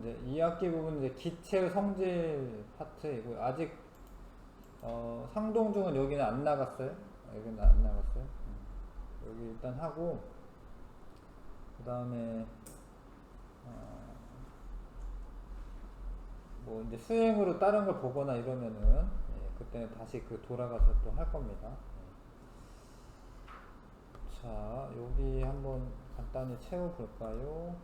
이제 2학기 부분은 이제 기체 성질 파트이고 아직 상동중은 여기는 안 나갔어요. 여기는 안 나갔어요. 여기 일단 하고 그 다음에 뭐 이제 수행으로 다른 걸 보거나 이러면은 그때는 다시 돌아가서 또 할 겁니다. 자, 여기 한번 간단히 채워볼까요?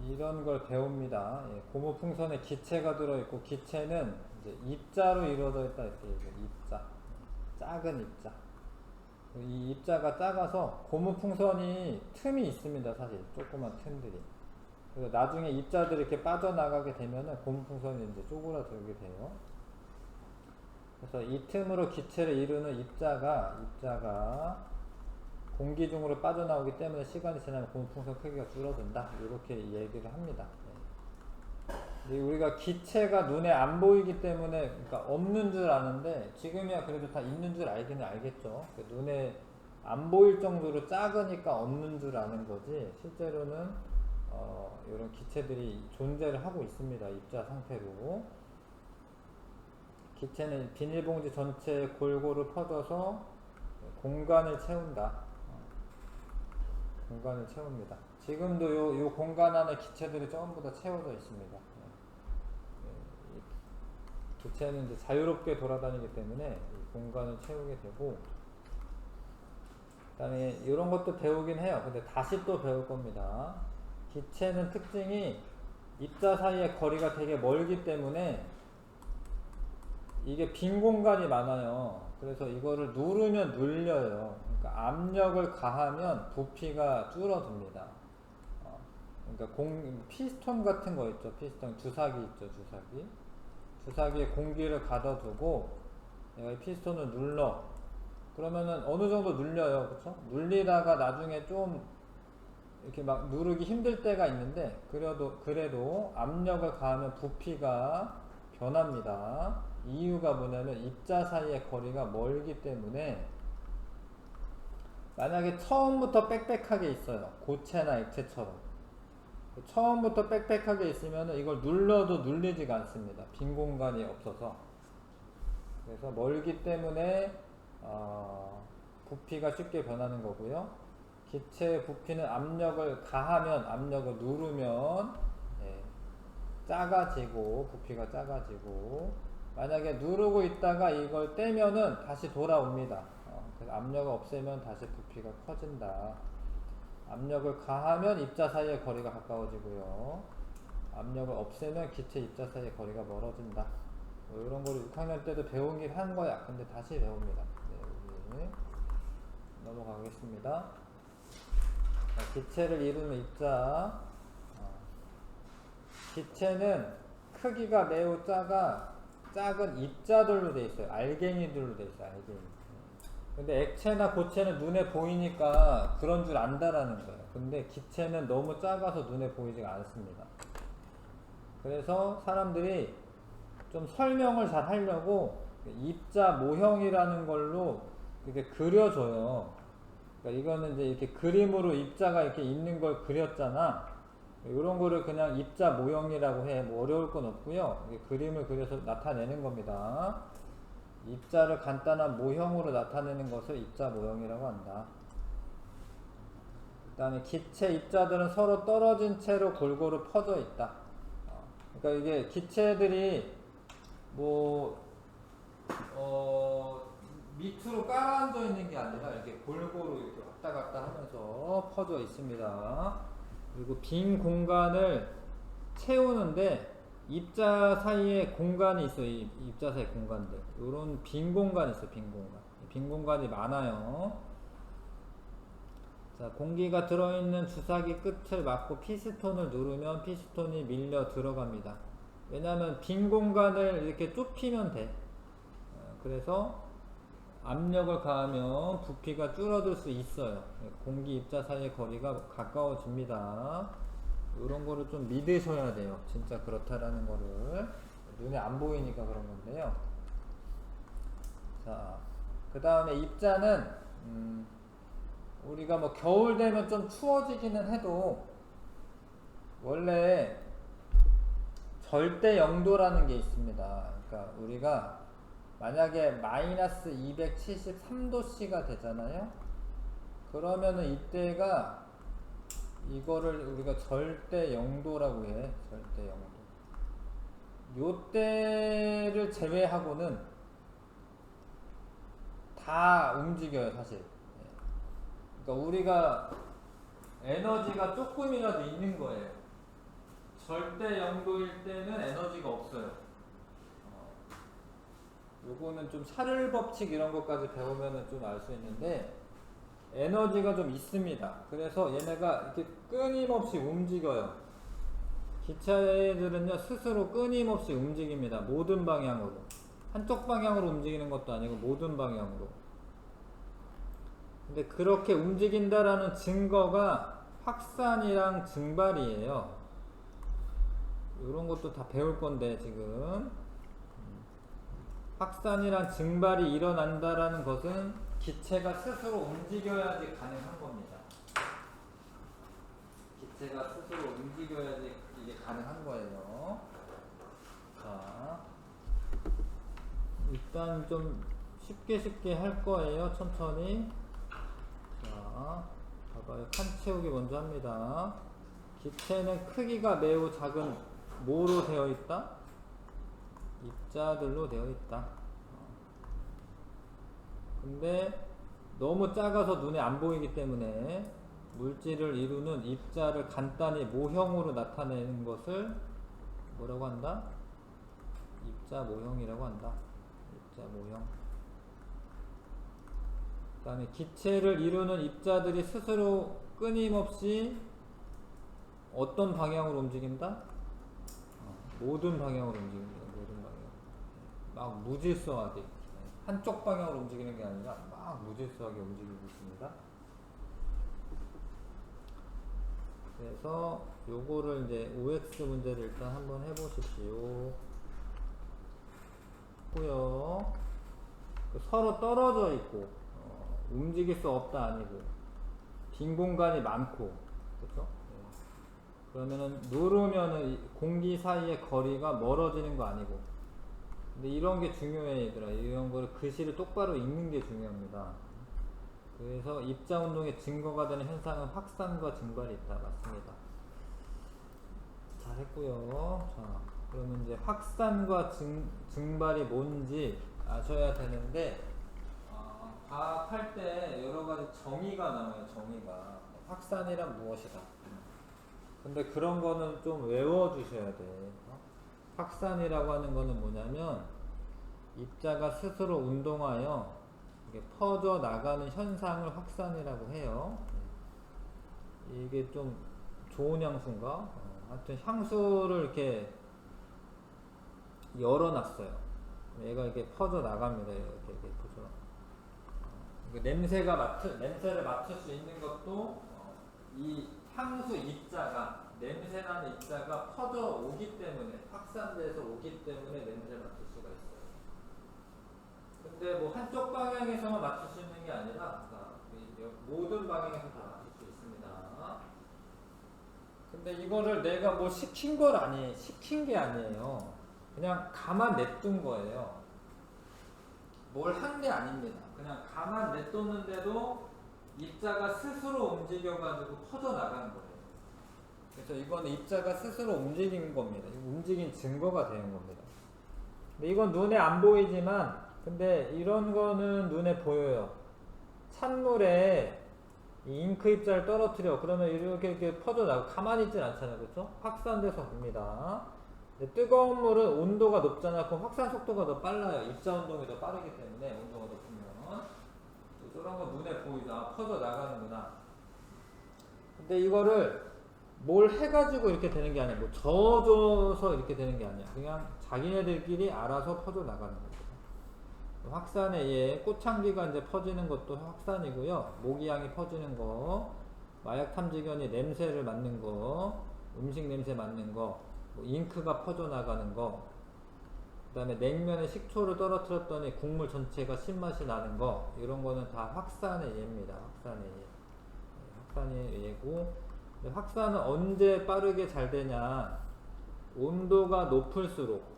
이런 걸 배웁니다. 고무풍선에 기체가 들어있고 기체는 이제 입자로 이루어져 있다 이렇게 입자, 작은 입자. 이 입자가 작아서 고무풍선이 틈이 있습니다. 사실 조그만 틈들이. 그래서 나중에 입자들이 이렇게 빠져나가게 되면은 고무풍선이 이제 쪼그라들게 돼요. 그래서 이 틈으로 기체를 이루는 입자가 공기 중으로 빠져나오기 때문에 시간이 지나면 고무풍선 크기가 줄어든다. 이렇게 얘기를 합니다. 우리가 기체가 눈에 안 보이기 때문에 그러니까 없는 줄 아는데 지금이야 그래도 다 있는 줄 알기는 알겠죠. 눈에 안 보일 정도로 작으니까 없는 줄 아는 거지 실제로는 이런 기체들이 존재를 하고 있습니다. 입자 상태로. 기체는 비닐봉지 전체에 골고루 퍼져서 공간을 채운다. 공간을 채웁니다. 지금도 요 공간 안에 기체들이 전부 다 채워져 있습니다. 기체는 이제 자유롭게 돌아다니기 때문에 이 공간을 채우게 되고, 그 다음에 이런 것도 배우긴 해요. 근데 다시 또 배울 겁니다. 기체는 특징이 입자 사이의 거리가 되게 멀기 때문에 이게 빈 공간이 많아요. 그래서 이거를 누르면 눌려요. 그러니까 압력을 가하면 부피가 줄어듭니다. 그러니까 피스톤 같은 거 있죠. 피스톤 주사기 있죠. 주사기에 공기를 가둬두고 내가 이 피스톤을 눌러. 그러면은 어느 정도 눌려요. 그쵸? 눌리다가 나중에 좀 이렇게 막 누르기 힘들 때가 있는데 그래도 압력을 가하면 부피가 변합니다. 이유가 뭐냐면 입자 사이의 거리가 멀기 때문에 만약에 처음부터 빽빽하게 있어요. 고체나 액체처럼. 처음부터 빽빽하게 있으면 이걸 눌러도 눌리지가 않습니다. 빈 공간이 없어서. 그래서 멀기 때문에 부피가 쉽게 변하는 거고요. 기체의 부피는 압력을 가하면, 압력을 누르면 작아지고, 부피가 작아지고, 만약에 누르고 있다가 이걸 떼면은 다시 돌아옵니다. 그래서 압력을 없애면 다시 부피가 커진다. 압력을 가하면 입자 사이의 거리가 가까워지고요. 압력을 없애면 기체 입자 사이의 거리가 멀어진다. 뭐 이런 거를 6학년 때도 배우긴 한 거야. 근데 다시 배웁니다. 네, 여기 넘어가겠습니다. 자, 기체를 이루는 입자. 기체는 크기가 매우 작은 입자들로 되어 있어요. 알갱이들로 되어 있어요. 알갱이. 근데 액체나 고체는 눈에 보이니까 그런 줄 안다라는 거예요. 근데 기체는 너무 작아서 눈에 보이지가 않습니다. 그래서 사람들이 좀 설명을 잘 하려고 입자 모형이라는 걸로 이렇게 그려줘요. 그러니까 이거는 이제 이렇게 그림으로 입자가 이렇게 있는 걸 그렸잖아. 이런 거를 그냥 입자 모형이라고 해. 뭐 어려울 건 없고요. 그림을 그려서 나타내는 겁니다. 입자를 간단한 모형으로 나타내는 것을 입자 모형이라고 한다. 그 다음에 기체 입자들은 서로 떨어진 채로 골고루 퍼져 있다. 그러니까 이게 기체들이 밑으로 깔아앉아 있는 게 아니라 이렇게 골고루 이렇게 왔다 갔다 하면서 퍼져 있습니다. 그리고 빈 공간을 채우는데 입자 사이에 공간이 있어요. 입자 사이 공간들. 이런 빈 공간이 있어요. 빈 공간. 빈 공간이 많아요. 자, 공기가 들어있는 주사기 끝을 막고 피스톤을 누르면 피스톤이 밀려 들어갑니다. 왜냐하면 빈 공간을 이렇게 좁히면 돼. 그래서 압력을 가하면 부피가 줄어들 수 있어요. 공기 입자 사이의 거리가 가까워집니다. 이런 거를 좀 믿으셔야 돼요. 진짜 그렇다라는 거를. 눈에 안 보이니까 그런 건데요. 자, 그 다음에 입자는 우리가 뭐 겨울 되면 좀 추워지기는 해도 원래 절대 영도라는 게 있습니다. 그러니까 우리가 만약에 마이너스 273도씨가 되잖아요. 그러면은 이때가 이거를 우리가 절대 영도라고 해. 절대 영도. 요때를 제외하고는 다 움직여요, 사실. 그러니까 우리가 에너지가 조금이라도 있는 거예요. 절대 영도일 때는 에너지가 없어요. 요거는 좀 샤를 법칙 이런 것까지 배우면은 좀 알 수 있는데 에너지가 좀 있습니다. 그래서 얘네가 이렇게 끊임없이 움직여요. 기체들은요 스스로 끊임없이 움직입니다. 모든 방향으로. 한쪽 방향으로 움직이는 것도 아니고 모든 방향으로. 근데 그렇게 움직인다라는 증거가 확산이랑 증발이에요. 이런 것도 다 배울 건데 지금 확산이랑 증발이 일어난다라는 것은 기체가 스스로 움직여야지 가능한 겁니다. 기체가 스스로 움직여야지 이게 가능한 거예요. 자, 일단 좀 쉽게 할 거예요. 천천히. 자, 봐봐요. 칸 채우기 먼저 합니다. 기체는 크기가 매우 작은 뭐로 되어 있다? 입자들로 되어 있다. 근데 너무 작아서 눈에 안 보이기 때문에 물질을 이루는 입자를 간단히 모형으로 나타내는 것을 뭐라고 한다? 입자 모형이라고 한다. 입자 모형. 그 다음에 기체를 이루는 입자들이 스스로 끊임없이 어떤 방향으로 움직인다? 모든 방향으로 움직입니다. 모든 방향. 막 무질서하게. 한쪽 방향으로 움직이는 게 아니라 막 무질서하게 움직이고 있습니다. 그래서 요거를 이제 OX 문제를 일단 한번 해보십시오. 고요. 서로 떨어져 있고 움직일 수 없다 아니고 빈 공간이 많고 그렇죠? 그러면은 누르면은 공기 사이의 거리가 멀어지는 거 아니고. 근데 이런 게 중요해 얘들아. 이런 거를 글씨를 똑바로 읽는 게 중요합니다. 그래서 입자 운동의 증거가 되는 현상은 확산과 증발이 있다. 맞습니다. 잘했고요. 자, 그러면 이제 확산과 증발이 뭔지 아셔야 되는데 과학할 때 여러 가지 정의가 나와요. 정의가. 확산이란 무엇이다. 근데 그런 거는 좀 외워주셔야 돼. 확산이라고 하는 거는 뭐냐면 입자가 스스로 운동하여 이게 퍼져 나가는 현상을 확산이라고 해요. 이게 좀 좋은 향수인가? 하여튼 향수를 이렇게 열어놨어요. 얘가 이렇게 퍼져 나갑니다. 이렇게 퍼져. 냄새를 맡을 수 있는 것도 이 향수 입자가 냄새나는 입자가 퍼져 오기 때문에 확산돼서 오기 때문에 냄새를 맡을 수가 있어요. 근데 뭐 한쪽 방향에서만 맡을 수 있는 게 아니라 모든 방향에서 다 맡을 수 있습니다. 근데 이거를 내가 뭐 시킨 게 아니에요. 그냥 가만 냅둔 거예요. 뭘 한 게 아닙니다. 그냥 가만 냅뒀는데도 입자가 스스로 움직여가지고 퍼져나가는 거예요. 그래서 이거는 입자가 스스로 움직인 겁니다. 움직인 증거가 되는 겁니다. 근데 이건 눈에 안 보이지만, 근데 이런 거는 눈에 보여요. 찬물에 이 잉크 입자를 떨어뜨려. 그러면 이렇게 퍼져나가고 가만히 있진 않잖아요. 그렇죠? 확산돼서 갑니다. 뜨거운 물은 온도가 높잖아. 그럼 확산 속도가 더 빨라요. 입자 운동이 더 빠르기 때문에 온도가 높으면. 저런 거 눈에 보이죠? 아, 퍼져 나가는구나. 근데 이거를 뭘 해가지고 이렇게 되는 게 아니야. 뭐 젖어서 이렇게 되는 게 아니야. 그냥 자기네들끼리 알아서 퍼져 나가는 겁니다. 확산에 예, 꽃향기가 이제 퍼지는 것도 확산이고요. 모기향이 퍼지는 거, 마약 탐지견이 냄새를 맡는 거, 음식 냄새 맡는 거, 뭐 잉크가 퍼져 나가는 거, 그 다음에 냉면에 식초를 떨어뜨렸더니 국물 전체가 신맛이 나는 거, 이런 거는 다 확산의 예입니다. 확산의 예. 확산이 얘고, 확산은 언제 빠르게 잘 되냐, 온도가 높을수록.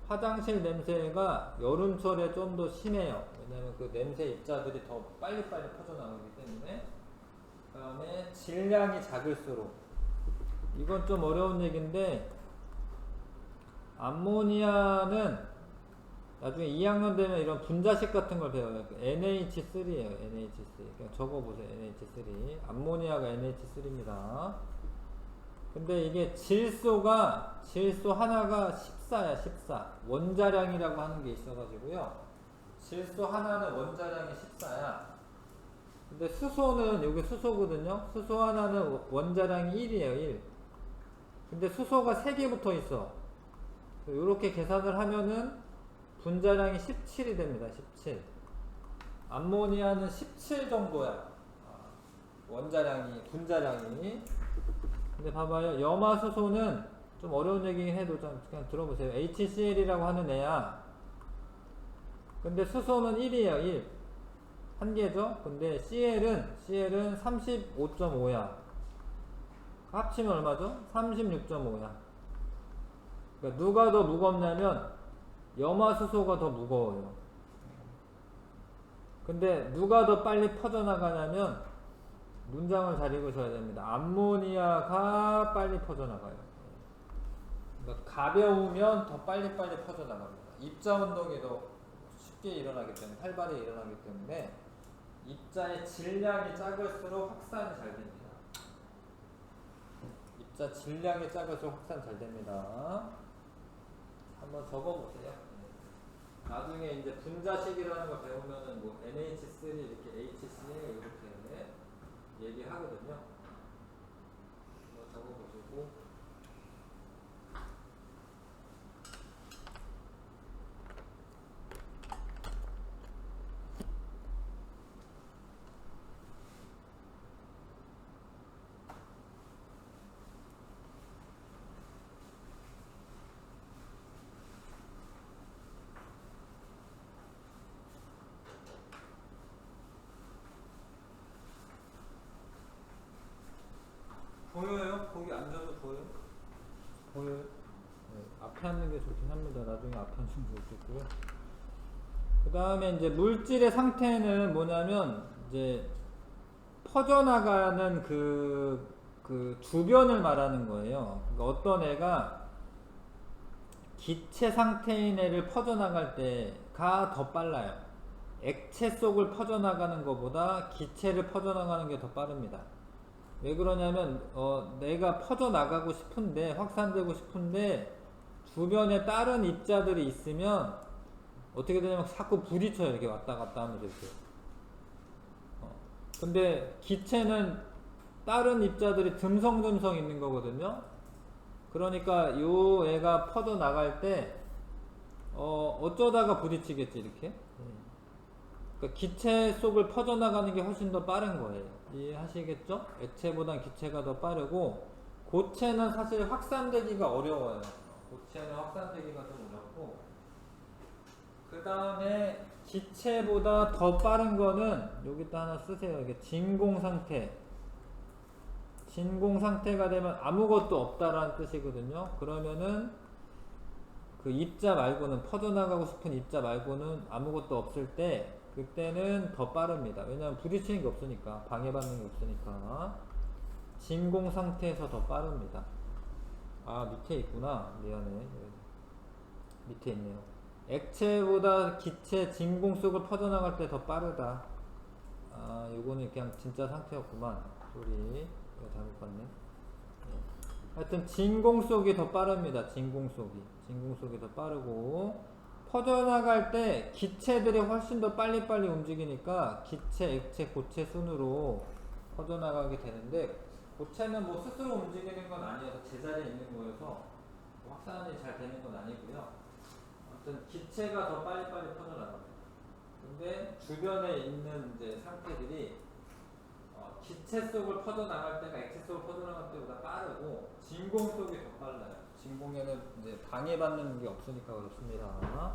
화장실 냄새가 여름철에 좀 더 심해요. 왜냐면 그 냄새 입자들이 더 빨리빨리 퍼져나가기 때문에. 그 다음에 질량이 작을수록, 이건 좀 어려운 얘기인데, 암모니아는 나중에 2학년 되면 이런 분자식 같은 걸 배워요. NH3예요. NH3. 그냥 적어보세요. NH3. 암모니아가 NH3입니다. 근데 이게 질소 하나가 14야, 14. 원자량이라고 하는 게 있어가지고요. 질소 하나는 원자량이 14야. 근데 수소는, 여기 수소거든요. 수소 하나는 원자량이 1이에요, 1. 근데 수소가 3개 붙어 있어. 이렇게 계산을 하면은 분자량이 17이 됩니다, 17. 암모니아는 17 정도야. 원자량이, 분자량이. 근데 봐봐요. 염화수소는 좀 어려운 얘기 해도 좀 그냥 들어보세요. HCl이라고 하는 애야. 근데 수소는 1이에요, 1. 한 개죠? 근데 CL은 35.5야. 합치면 얼마죠? 36.5야. 그러니까 누가 더 무겁냐면 염화수소가 더 무거워요. 근데 누가 더 빨리 퍼져나가냐면, 문장을 잘 읽으셔야 됩니다. 암모니아가 빨리 퍼져나가요. 그러니까 가벼우면 더 빨리빨리 퍼져나갑니다. 입자 운동이 더 쉽게 일어나기 때문에, 활발히 일어나기 때문에, 입자의 질량이 작을수록 확산이 잘 됩니다. 입자 질량이 작을수록 확산 잘 됩니다. 한번 적어보세요. 나중에 이제 분자식이라는 걸 배우면은 뭐 NH3 이렇게 HCl 이렇게 얘기하거든요. 한번 적어보시고. 보여요? 거기 앉아도 보여요? 보여요? 네, 앞에 앉는 게 좋긴 합니다. 나중에 앞에 앉는 게 좋고요. 그 다음에 이제 물질의 상태는 뭐냐면, 이제 퍼져나가는 그 주변을 말하는 거예요. 그러니까 어떤 애가 기체 상태인 애를 퍼져나갈 때가 더 빨라요. 액체 속을 퍼져나가는 것보다 기체를 퍼져나가는 게 더 빠릅니다. 왜 그러냐면 내가 퍼져나가고 싶은데, 확산되고 싶은데 주변에 다른 입자들이 있으면 어떻게 되냐면 자꾸 부딪혀요. 이렇게 왔다 갔다 하면서 이렇게. 근데 기체는 다른 입자들이 듬성듬성 있는 거거든요. 그러니까 요 애가 퍼져나갈 때 어쩌다가 부딪히겠지, 이렇게. 그러니까 기체 속을 퍼져나가는 게 훨씬 더 빠른 거예요. 이해하시겠죠? 액체보단 기체가 더 빠르고, 고체는 사실 확산되기가 어려워요. 고체는 확산되기가 좀 어렵고, 그 다음에 기체보다 더 빠른 거는 여기다 하나 쓰세요. 이게 진공 상태. 진공 상태가 되면 아무것도 없다라는 뜻이거든요. 그러면은 그 입자 말고는, 퍼져나가고 싶은 입자 말고는 아무것도 없을 때, 그때는 더 빠릅니다. 왜냐하면 부딪히는 게 없으니까, 방해받는 게 없으니까. 진공 상태에서 더 빠릅니다. 아, 밑에 있구나. 미안해. 밑에 있네요. 액체보다 기체, 진공 속을 퍼져나갈 때 더 빠르다. 아, 요거는 그냥 진짜 상태였구만. 소리. 이거 잘못 봤네. 하여튼 진공 속이 더 빠릅니다. 진공 속이 더 빠르고, 퍼져나갈 때 기체들이 훨씬 더 빨리빨리 움직이니까 기체, 액체, 고체 순으로 퍼져나가게 되는데, 고체는 뭐 스스로 움직이는 건 아니어서 제자리에 있는 거여서 확산이 잘 되는 건 아니고요. 아무튼 기체가 더 빨리빨리 퍼져나갑니다. 근데 주변에 있는 이제 상태들이 기체 속을 퍼져나갈 때가 액체 속을 퍼져나갈 때보다 빠르고, 진공 속이 더 빨라요. 진공에는 이제 방해받는 게 없으니까 그렇습니다.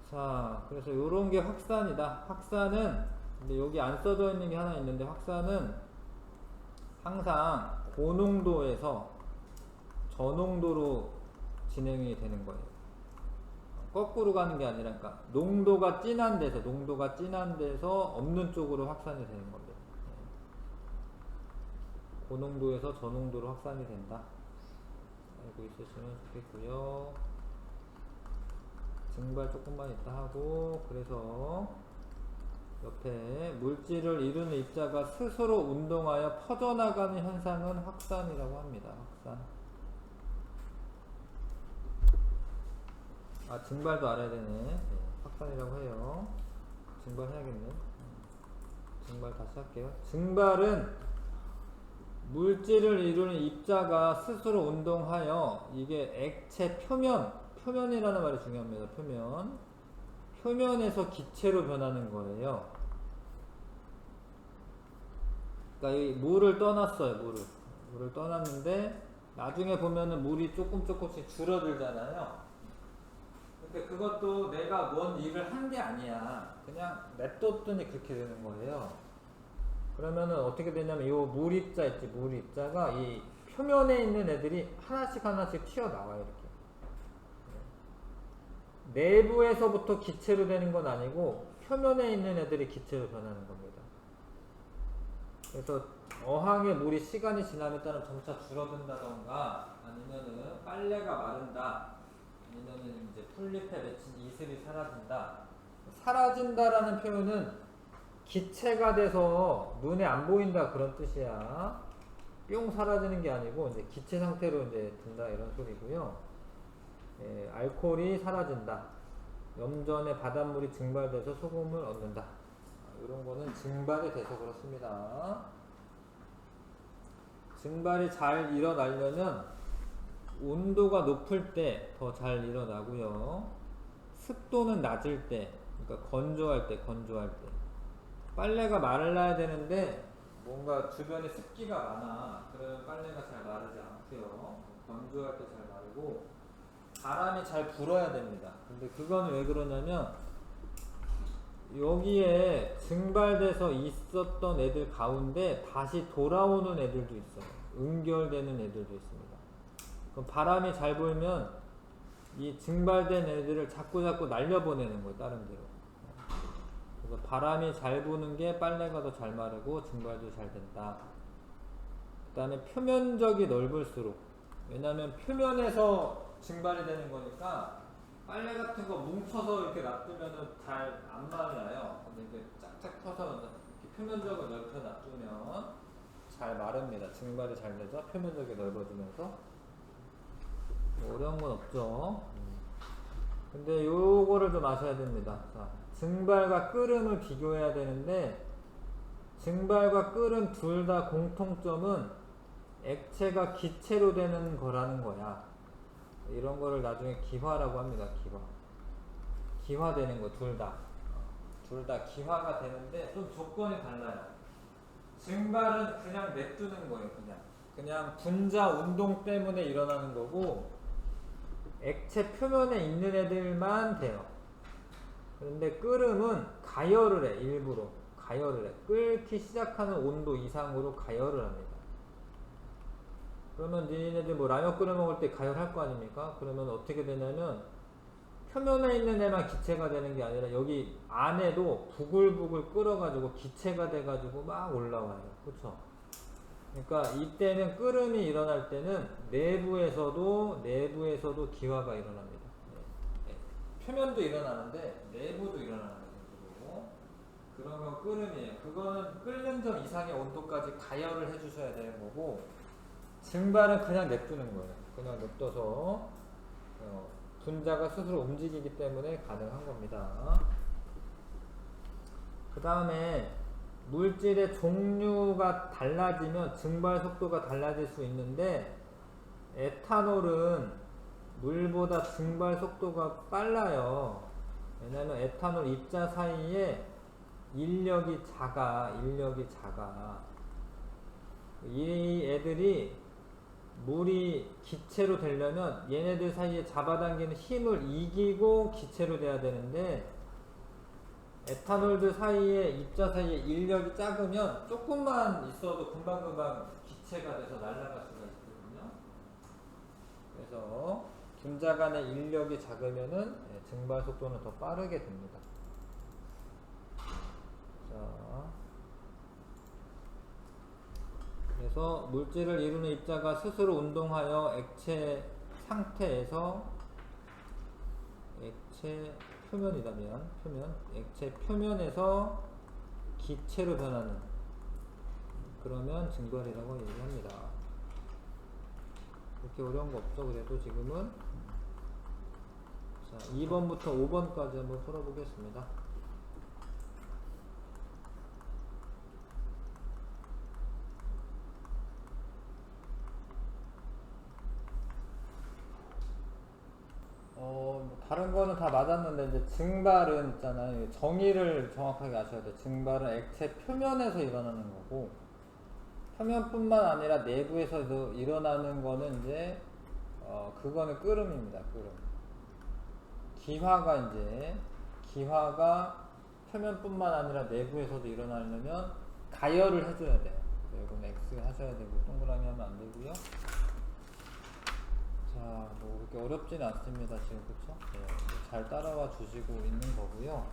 자, 그래서 요런 게 확산이다. 확산은 근데 여기 안 써져 있는 게 하나 있는데, 확산은 항상 고농도에서 저농도로 진행이 되는 거예요. 거꾸로 가는 게 아니라, 그러니까 농도가 진한 데서 없는 쪽으로 확산이 되는 겁니다. 고농도에서 저농도로 확산이 된다. 알고 있으시면 좋겠고요. 증발 조금만 이따 하고, 그래서 옆에 물질을 이루는 입자가 스스로 운동하여 퍼져나가는 현상은 확산이라고 합니다. 확산. 아, 증발도 알아야 되네. 네, 확산이라고 해요. 증발해야겠네. 증발 다시 할게요. 증발은 물질을 이루는 입자가 스스로 운동하여, 이게 액체 표면이라는 말이 중요합니다. 표면에서 기체로 변하는 거예요. 그러니까 이 물을 떠났어요. 물을 떠났는데 나중에 보면은 물이 조금씩 줄어들잖아요. 근데 그것도 내가 뭔 일을 한 게 아니야. 그냥 냅뒀더니 그렇게 되는 거예요. 그러면은 어떻게 되냐면, 이 물입자 있지, 물입자가 이 표면에 있는 애들이 하나씩 튀어나와요. 이렇게 내부에서부터 기체로 되는 건 아니고 표면에 있는 애들이 기체로 변하는 겁니다. 그래서 어항에 물이 시간이 지남에 따라 점차 줄어든다던가, 아니면은 빨래가 마른다, 아니면은 이제 풀잎에 맺힌 이슬이 사라진다라는 표현은 기체가 돼서 눈에 안 보인다 그런 뜻이야. 뿅 사라지는 게 아니고 이제 기체 상태로 이제 든다 이런 소리고요. 알코올이 사라진다. 염전에 바닷물이 증발돼서 소금을 얻는다. 이런 거는 증발이 돼서 그렇습니다. 증발이 잘 일어나려면 온도가 높을 때 더 잘 일어나고요. 습도는 낮을 때, 그러니까 건조할 때. 빨래가 말라야 되는데 뭔가 주변에 습기가 많아. 그러면 빨래가 잘 마르지 않고요. 건조할 때 잘 마르고, 바람이 잘 불어야 됩니다. 근데 그건 왜 그러냐면, 여기에 증발돼서 있었던 애들 가운데 다시 돌아오는 애들도 있어요. 응결되는 애들도 있습니다. 그럼 바람이 잘 불면 이 증발된 애들을 자꾸 날려보내는 거예요. 다른 데로. 그래서 바람이 잘 부는 게 빨래가 더 잘 마르고 증발도 잘 된다. 그 다음에 표면적이 넓을수록, 왜냐하면 표면에서 증발이 되는 거니까 빨래 같은 거 뭉쳐서 이렇게 놔두면은 잘 안 말라요. 근데 이렇게 쫙쫙 펴서 이렇게 표면적을 넓혀 놔두면 잘 마릅니다. 증발이 잘 되죠. 표면적이 넓어지면서. 어려운 건 없죠. 근데 요거를 좀 아셔야 됩니다. 자, 증발과 끓음을 비교해야 되는데, 증발과 끓음 둘 다 공통점은 액체가 기체로 되는 거라는 거야. 이런 거를 나중에 기화라고 합니다. 기화되는 거, 둘 다 기화가 되는데 좀 조건이 달라요. 증발은 그냥 냅두는 거예요. 그냥 분자 운동 때문에 일어나는 거고, 액체 표면에 있는 애들만 돼요. 그런데 끓음은 가열을 해. 일부러 가열을 해. 끓기 시작하는 온도 이상으로 가열을 합니다. 그러면 니네들 뭐 라면 끓여 먹을 때 가열할 거 아닙니까? 그러면 어떻게 되냐면, 표면에 있는 애만 기체가 되는 게 아니라 여기 안에도 부글부글 끓어가지고 기체가 돼가지고 막 올라와요. 그쵸? 그러니까 이때는 끓음이 일어날 때는 내부에서도 기화가 일어납니다. 표면도 일어나는데 내부도 일어나는 거고, 그러면 끓음이에요. 그거는 끓는 점 이상의 온도까지 가열을 해주셔야 되는 거고, 증발은 그냥 냅두는 거예요. 그냥 냅둬서 분자가 스스로 움직이기 때문에 가능한 겁니다. 그 다음에 물질의 종류가 달라지면 증발 속도가 달라질 수 있는데, 에탄올은 물보다 증발 속도가 빨라요. 왜냐면 에탄올 입자 사이에 인력이 작아. 이 애들이 물이 기체로 되려면 얘네들 사이에 잡아당기는 힘을 이기고 기체로 돼야 되는데, 에탄올들 사이에 입자 사이에 인력이 작으면 조금만 있어도 금방금방 기체가 돼서 날아갈 수가 있거든요. 그래서 분자 간의 인력이 작으면은 증발 속도는 더 빠르게 됩니다. 자, 그래서 물질을 이루는 입자가 스스로 운동하여 액체 상태에서 액체 액체 표면에서 기체로 변하는, 그러면 증발이라고 얘기합니다. 그렇게 어려운 거 없죠. 그래도 지금은. 자, 2번부터 5번까지 한번 풀어보겠습니다. 다른 거는 다 맞았는데 이제 증발은 있잖아요. 정의를 정확하게 아셔야 돼요. 증발은 액체 표면에서 일어나는 거고, 표면뿐만 아니라 내부에서도 일어나는 거는 이제 그거는 끓음입니다. 끓음. 기화가 표면뿐만 아니라 내부에서도 일어나려면 가열을 해줘야 돼요. 이건 X 하셔야 되고 동그라미 하면 안 되고요. 자, 뭐 그렇게 어렵진 않습니다. 지금 그쵸? 네, 잘 따라와 주시고 있는 거고요.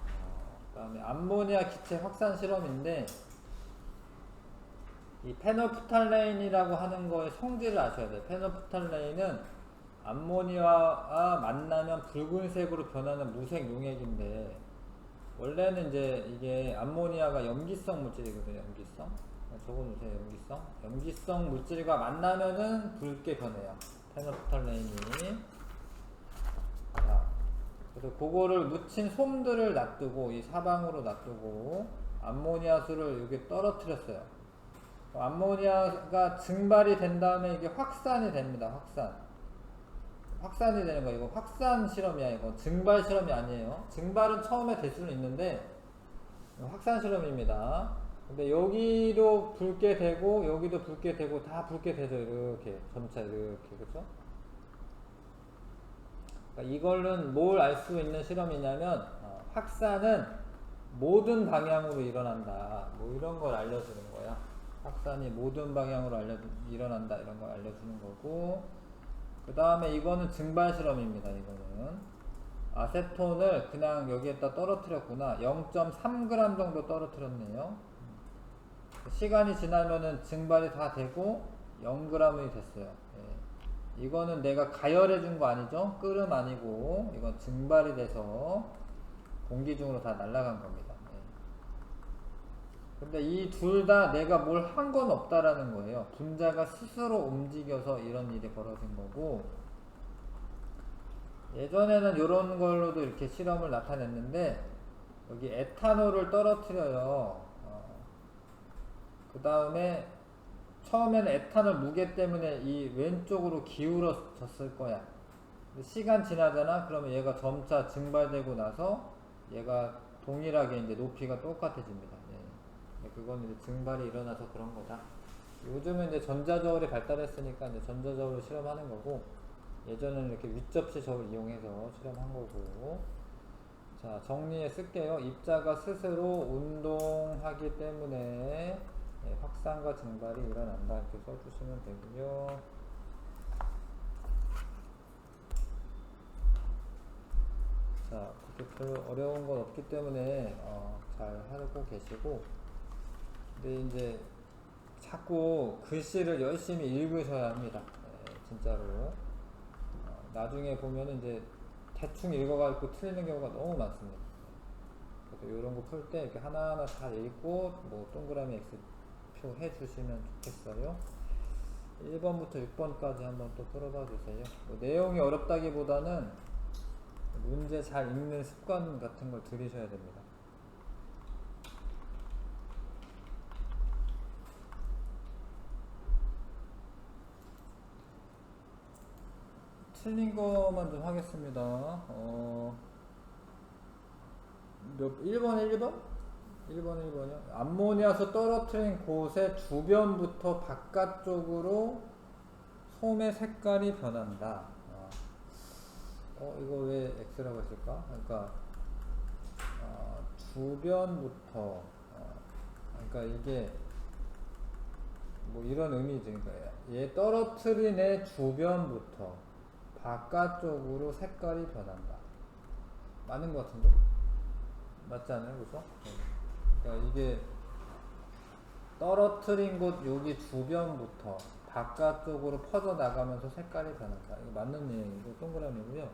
그 다음에 암모니아 기체 확산 실험인데, 이 페놀프탈레인이라고 하는 거의 성질을 아셔야 돼요. 페놀프탈레인은 암모니아와 만나면 붉은색으로 변하는 무색 용액인데, 원래는 이제 이게 암모니아가 염기성 물질이거든요. 염기성. 적어놓으세요. 염기성 물질과 만나면은 붉게 변해요. 페놀프탈레인이. 자, 그래서 그거를 묻힌 솜들을 놔두고, 이 사방으로 놔두고 암모니아 수를 여기 떨어뜨렸어요. 암모니아가 증발이 된 다음에 이게 확산이 됩니다. 확산이 되는 거. 이거 확산 실험이야. 이거 증발 실험이 아니에요. 증발은 처음에 될 수는 있는데 확산 실험입니다. 근데 여기도 붉게 되고 여기도 붉게 되고 다 붉게 되죠. 이렇게 점차 이렇게. 그쵸? 그러니까 이걸는 뭘 알 수 있는 실험이냐면 확산은 모든 방향으로 일어난다. 뭐 이런 걸 알려주는 거야. 확산이 모든 방향으로 일어난다. 이런 걸 알려주는 거고, 그 다음에 이거는 증발 실험입니다. 이거는 아세톤을 그냥 여기에다 떨어뜨렸구나. 0.3g 정도 떨어뜨렸네요. 시간이 지나면은 증발이 다 되고 0g이 됐어요. 예. 이거는 내가 가열해 준 거 아니죠? 끓음 아니고 이건 증발이 돼서 공기 중으로 다 날아간 겁니다. 예. 근데 이 둘 다 내가 뭘 한 건 없다라는 거예요. 분자가 스스로 움직여서 이런 일이 벌어진 거고, 예전에는 이런 걸로도 이렇게 실험을 나타냈는데, 여기 에탄올을 떨어뜨려요. 그 다음에 처음에는 에탄올 무게 때문에 이 왼쪽으로 기울어졌을 거야. 시간 지나잖아. 그러면 얘가 점차 증발되고 나서 얘가 동일하게 이제 높이가 똑같아집니다. 네. 그건 이제 증발이 일어나서 그런 거다. 요즘은 이제 전자저울이 발달했으니까 이제 전자저울을 실험하는 거고, 예전에는 이렇게 윗접시 저울 이용해서 실험한 거고. 자, 정리해 쓸게요. 입자가 스스로 운동하기 때문에 확산과 증발이 일어난다. 이렇게 써주시면 되고요. 자, 그렇게 별로 어려운 건 없기 때문에 잘 하고 계시고, 근데 이제 자꾸 글씨를 열심히 읽으셔야 합니다. 진짜로. 나중에 보면은 이제 대충 읽어가지고 틀리는 경우가 너무 많습니다. 그래서 이런 거 풀 때 이렇게 하나하나 잘 읽고 뭐 동그라미 X 표 해주시면 좋겠어요. 1번부터 6번까지 한번 또 풀어봐 주세요. 뭐 내용이 어렵다기보다는 문제 잘 읽는 습관 같은 걸 들이셔야 됩니다. 틀린 거만 좀 하겠습니다. 1번이요? 암모니아수 떨어뜨린 곳의 주변부터 바깥쪽으로 솜의 색깔이 변한다. 이거 왜 X라고 했을까? 그러니까 주변부터 그러니까 이게 뭐 이런 의미죠. 그러니까 얘 떨어뜨린 애 주변부터 바깥쪽으로 색깔이 변한다. 맞는 것 같은데? 맞지 않아요? 그죠? 그러니까 이게 떨어뜨린 곳 여기 주변부터 바깥쪽으로 퍼져나가면서 색깔이 변한다. 이거 맞는 얘기고 동그라미고요.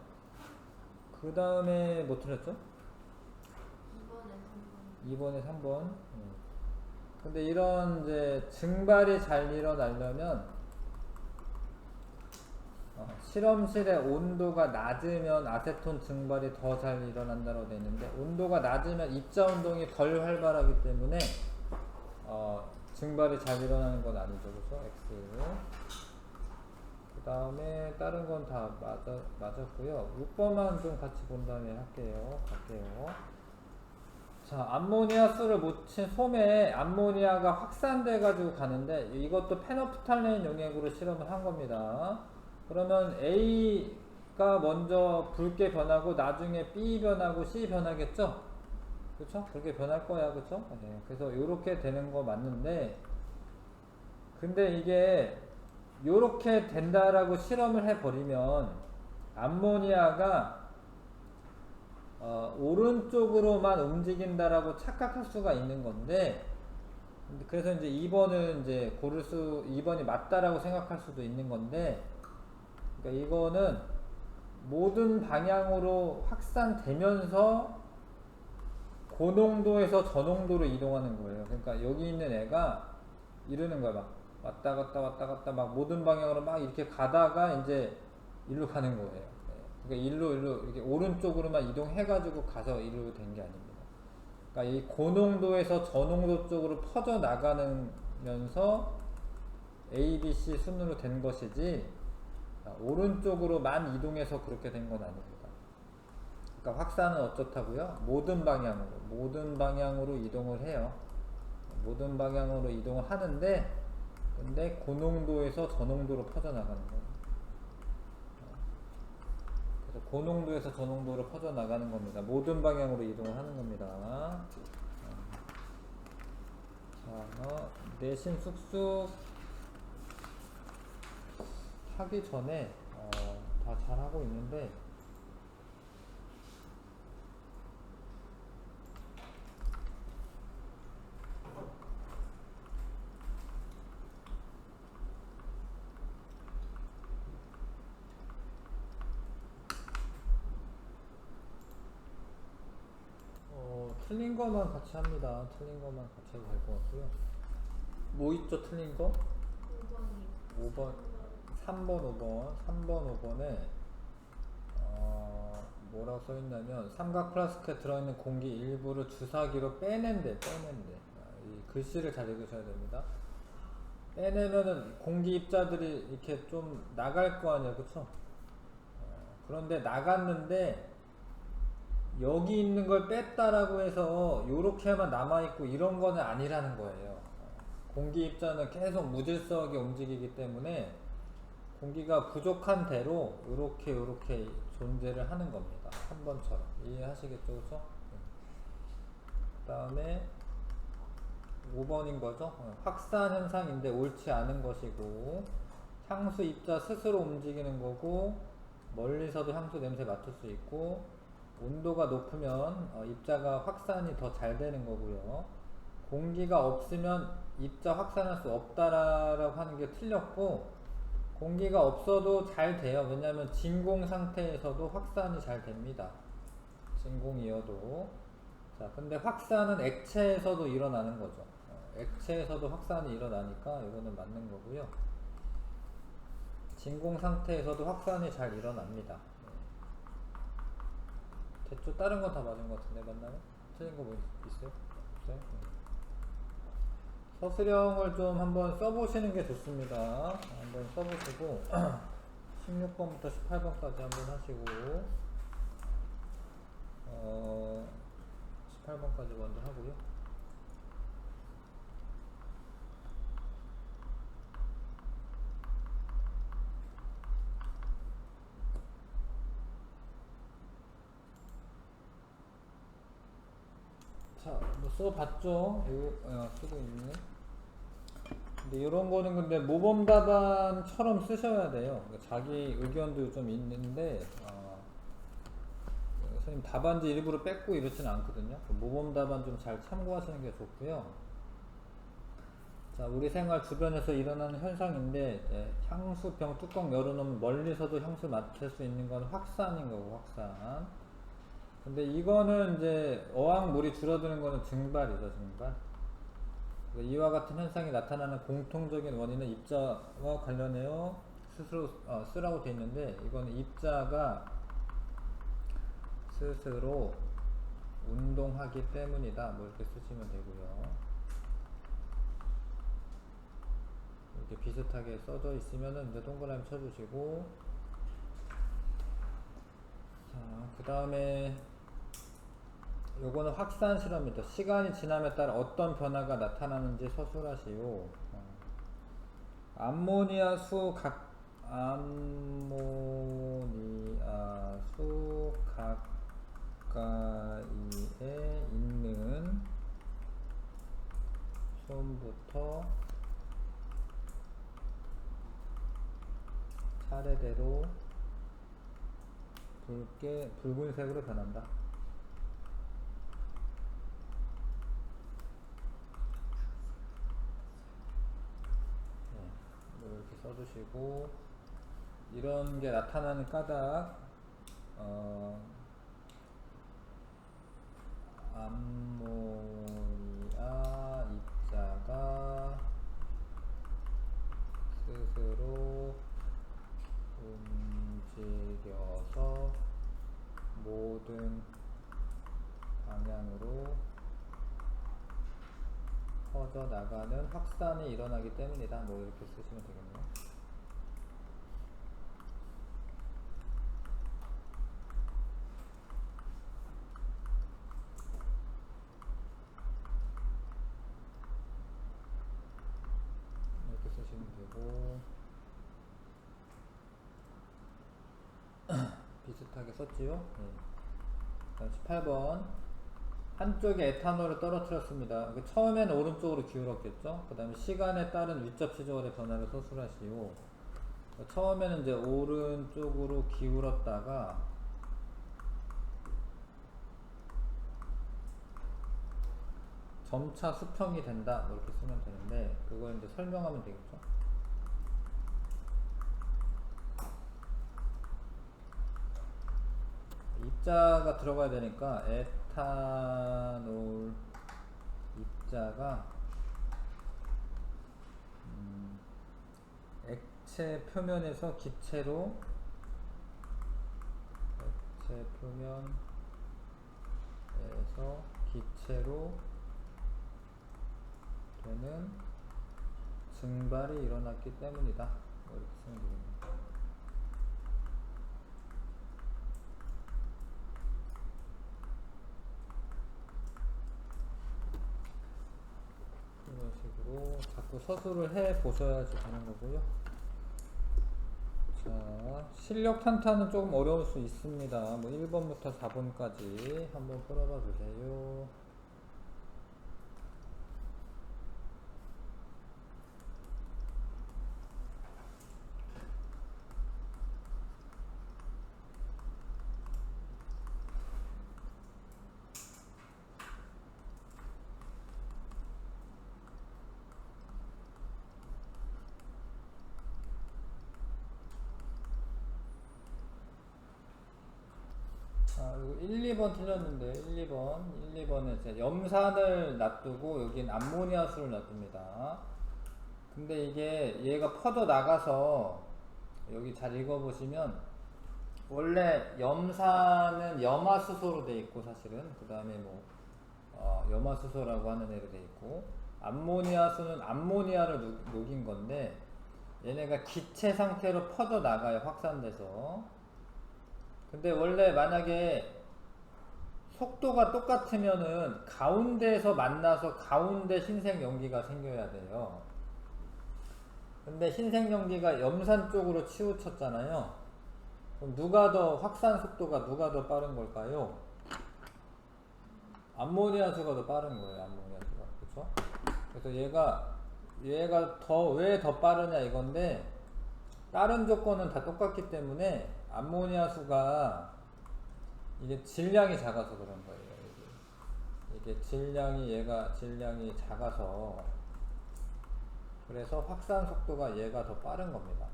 그 다음에 뭐 틀렸죠? 2번에 3번. 근데 이런 이제 증발이 잘 일어나려면 실험실의 온도가 낮으면 아세톤 증발이 더 잘 일어난다고 되어 있는데 온도가 낮으면 입자 운동이 덜 활발하기 때문에 증발이 잘 일어나는 건 아니죠. 그죠? X. 그 다음에 다른 건 다 맞았고요. 6번만 좀 같이 본 다음에 갈게요. 자, 암모니아수를 묻힌 솜에 암모니아가 확산돼 가지고 가는데 이것도 페노프탈레인 용액으로 실험을 한 겁니다. 그러면 A가 먼저 붉게 변하고 나중에 B 변하고 C 변하겠죠? 그쵸? 그렇게 변할 거야. 그쵸? 네. 그래서 이렇게 되는 거 맞는데 근데 이게 요렇게 된다라고 실험을 해버리면 암모니아가 오른쪽으로만 움직인다라고 착각할 수가 있는 건데 그래서 이제 2번을 이제 2번이 맞다라고 생각할 수도 있는 건데 그러니까 이거는 모든 방향으로 확산되면서 고농도에서 저농도로 이동하는 거예요. 그러니까 여기 있는 애가 이러는 거야. 막 왔다 갔다 막 모든 방향으로 막 이렇게 가다가 이제 일로 가는 거예요. 그러니까 일로 이렇게 오른쪽으로만 이동해가지고 가서 일로 된 게 아닙니다. 그러니까 이 고농도에서 저농도 쪽으로 퍼져 나가면서 A, B, C 순으로 된 것이지 오른쪽으로만 이동해서 그렇게 된 건 아닙니다. 그러니까 확산은 어쩌다고요? 모든 방향으로 이동을 해요. 모든 방향으로 이동을 하는데 근데 고농도에서 저농도로 퍼져나가는 거예요. 그래서 고농도에서 저농도로 퍼져나가는 겁니다. 모든 방향으로 이동을 하는 겁니다. 자, 내신 쑥쑥 하기 전에 다 잘하고 있는데 틀린 것만 같이 합니다. 틀린 것만 같이 해도 될 것 같고요. 뭐 있죠? 틀린 거? 5번, 3번, 5번에 뭐라고 써있냐면 삼각 플라스크에 들어있는 공기 일부를 주사기로 빼낸대. 이 글씨를 잘 읽으셔야 됩니다. 빼내면은 공기 입자들이 이렇게 좀 나갈 거 아니에요, 그쵸? 그런데 나갔는데 여기 있는 걸 뺐다라고 해서 요렇게만 남아있고 이런 거는 아니라는 거예요. 공기 입자는 계속 무질서하게 움직이기 때문에 공기가 부족한 대로 요렇게 존재를 하는 겁니다. 3번처럼 이해하시겠죠? 그쵸? 그 다음에 5번인 거죠. 확산 현상인데 옳지 않은 것이고 향수 입자 스스로 움직이는 거고 멀리서도 향수 냄새 맡을 수 있고 온도가 높으면 입자가 확산이 더 잘 되는 거고요. 공기가 없으면 입자 확산할 수 없다라고 하는 게 틀렸고 공기가 없어도 잘 돼요. 왜냐하면 진공 상태에서도 확산이 잘 됩니다. 진공이어도. 자, 근데 확산은 액체에서도 일어나는 거죠. 액체에서도 확산이 일어나니까 이거는 맞는 거고요. 진공 상태에서도 확산이 잘 일어납니다. 됐죠? 다른 건 다 맞은 것 같은데 맞나요? 틀린 거 뭐 있어요? 없어요? 서술형을 좀 한번 써보시는 게 좋습니다. 한번 써보시고 16번부터 18번까지 한번 하시고 18번까지 먼저 하고요. 자, 뭐 써봤죠? 이거 쓰고 있네. 근데 이런 거는 근데 모범 답안처럼 쓰셔야 돼요. 그러니까 자기 의견도 좀 있는데 선생님 답안지 일부러 뺏고 이렇지는 않거든요. 모범 답안 좀 잘 참고하시는 게 좋고요. 자, 우리 생활 주변에서 일어나는 현상인데 향수병 뚜껑 열어놓으면 멀리서도 향수 맡을 수 있는 건 확산인 거고 확산. 근데 이거는 이제 어항물이 줄어드는 거는 증발이죠, 증발. 그러니까 이와 같은 현상이 나타나는 공통적인 원인은 입자와 관련해요 스스로 쓰라고 돼 있는데 이거는 입자가 스스로 운동하기 때문이다. 뭐 이렇게 쓰시면 되고요. 이렇게 비슷하게 써져 있으면은 이제 동그라미 쳐주시고, 자, 그 다음에 요거는 확산 실험입니다. 시간이 지남에 따라 어떤 변화가 나타나는지 서술하시오. 암모니아 수 가까이에 있는 솜부터 차례대로 붉은색으로 변한다. 이렇게 써주시고, 이런 게 나타나는 까닭, 암모니아 입자가 스스로 움직여서 모든 방향으로 퍼져나가는 확산이 일어나기 때문이다. 뭐 이렇게 쓰시면 되겠네요. 이렇게 쓰시면 되고, 비슷하게 썼지요? 네. 다음 18번. 한쪽에 에탄올을 떨어뜨렸습니다. 처음에는 오른쪽으로 기울었겠죠? 그 다음에 시간에 따른 위접시적의 변화를 서술하시오. 처음에는 이제 오른쪽으로 기울었다가 점차 수평이 된다. 이렇게 쓰면 되는데, 그걸 이제 설명하면 되겠죠? 입자가 들어가야 되니까 에탄올 입자가 액체 표면에서 기체로 되는 증발이 일어났기 때문이다. 뭐 이렇게 쓰면 되겠네요. 이런 식으로 자꾸 서술을 해 보셔야지 되는 거고요. 자, 실력 탄탄은 조금 어려울 수 있습니다. 뭐 1번부터 4번까지 한번 풀어봐 주세요. 이거 1, 2번 틀렸는데 1, 2번에 이제 염산을 놔두고 여긴 암모니아수를 놔둡니다. 근데 이게 얘가 퍼져 나가서 여기 잘 읽어보시면 원래 염산은 염화수소로 돼 있고 사실은 그 다음에 뭐 염화수소라고 하는 애로 돼 있고 암모니아수는 암모니아를 녹인 건데 얘네가 기체 상태로 퍼져 나가요. 확산돼서. 근데 원래 만약에 속도가 똑같으면은 가운데에서 만나서 가운데 흰색 연기가 생겨야 돼요. 근데 흰색 연기가 염산 쪽으로 치우쳤잖아요. 그럼 누가 더 확산 속도가 누가 더 빠른 걸까요? 암모니아수가 더 빠른 거예요. 암모니아수가. 그쵸? 그래서 얘가 왜 더 빠르냐 이건데, 다른 조건은 다 똑같기 때문에 암모니아수가 이게 질량이 작아서 그런 거예요. 이게 질량이 작아서, 그래서 확산 속도가 얘가 더 빠른 겁니다.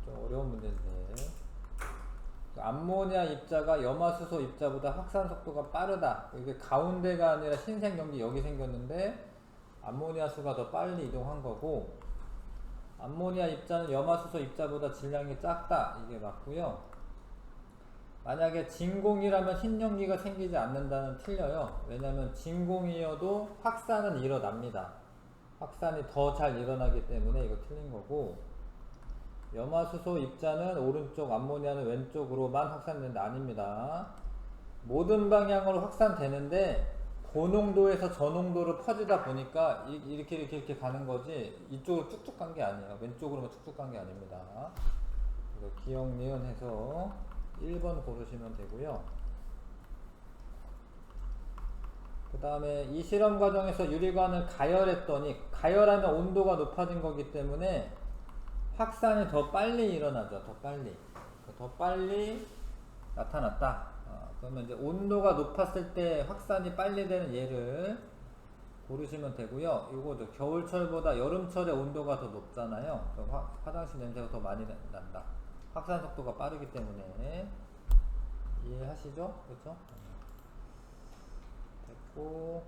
좀 어려운 문제인데, 암모니아 입자가 염화수소 입자보다 확산 속도가 빠르다. 이게 가운데가 아니라 흰색 연기 여기 생겼는데 암모니아 수가 더 빨리 이동한 거고, 암모니아 입자는 염화수소 입자보다 질량이 작다. 이게 맞고요. 만약에 진공이라면 흰 연기가 생기지 않는다는 틀려요. 왜냐하면 진공이어도 확산은 일어납니다. 확산이 더 잘 일어나기 때문에 이거 틀린 거고, 염화수소 입자는 오른쪽, 암모니아는 왼쪽으로만 확산된다. 아닙니다. 모든 방향으로 확산되는데 고농도에서 저농도로 퍼지다 보니까 이렇게 가는 거지, 이쪽으로 쭉쭉 간 게 아니에요. 왼쪽으로만 쭉쭉 간 게 아닙니다. 그래서 기억, 니은 해서 1번 고르시면 되고요. 그 다음에 이 실험 과정에서 유리관을 가열했더니, 가열하면 온도가 높아진 거기 때문에 확산이 더 빨리 일어나죠. 더 빨리 나타났다. 그러면 이제 온도가 높았을 때 확산이 빨리 되는 얘를 고르시면 되고요. 이거 겨울철보다 여름철에 온도가 더 높잖아요. 그럼 화장실 냄새가 더 많이 난다. 확산 속도가 빠르기 때문에. 이해하시죠? 그렇죠? 됐고,